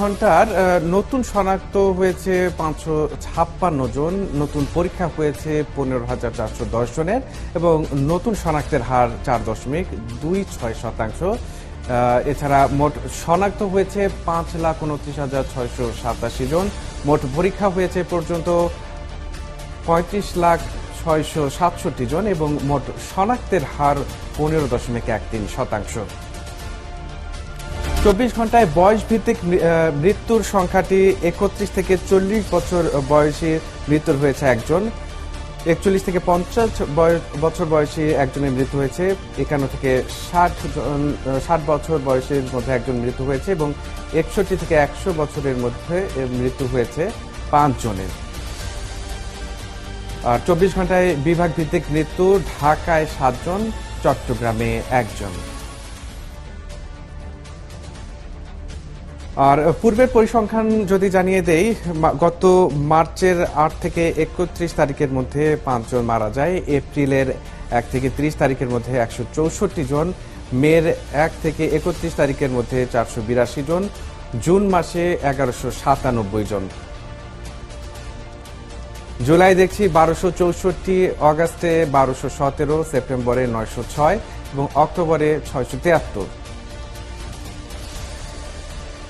ঘন্টার নতুন শনাক্ত হয়েছে 556 জন, নতুন পরীক্ষা হয়েছে 15,410 জনের এবং নতুন শনাক্তের হার 4.26%। এছাড়া মোট শনাক্ত হয়েছে 5,29,687 জন। মোট পরীক্ষা হয়েছে পর্যন্ত 35,667 জন এবং মোট শনাক্তের হার 15.13%। 24 ঘন্টায় বয়স ভিত্তিক মৃত্যুর সংখ্যাটি 31 থেকে 40 বছর বয়সী মৃত্যুর হয়েছে একজন, 41 থেকে 50 বছর বয়সী একজনের মৃত্যু হয়েছে, 51 থেকে 60 বছর বয়সের মধ্যে একজন মৃত্যু হয়েছে এবং 61 থেকে 100 বছরের মধ্যে মৃত্যু হয়েছে 5 জনের। আর 24 ঘন্টায় বিভাগ ভিত্তিক মৃত্যু ঢাকায় 7 জন, চট্টগ্রামে 1 জন। আর পূর্বের পরিসংখ্যান যদি জানিয়ে দেই, গত মার্চের 8 থেকে 31 তারিখের মধ্যে 5 জন মারা যায়, এপ্রিলের 1 থেকে 30 তারিখের মধ্যে 164 জন, মের 1 থেকে 31 তারিখের মধ্যে 482 জন, জুন মাসে 1197 জন, জুলাই দেখছি 1264, অগাস্টে 1217, সেপ্টেম্বরে 906 এবং অক্টোবরে 673,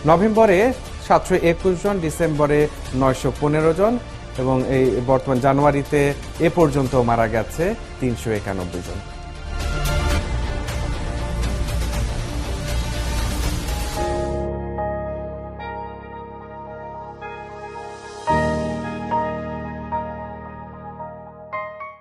নভেম্বরে 721 জন, ডিসেম্বরে 915 জন এবং এই বর্তমান জানুয়ারিতে এ পর্যন্ত মারা গেছে 391 জন।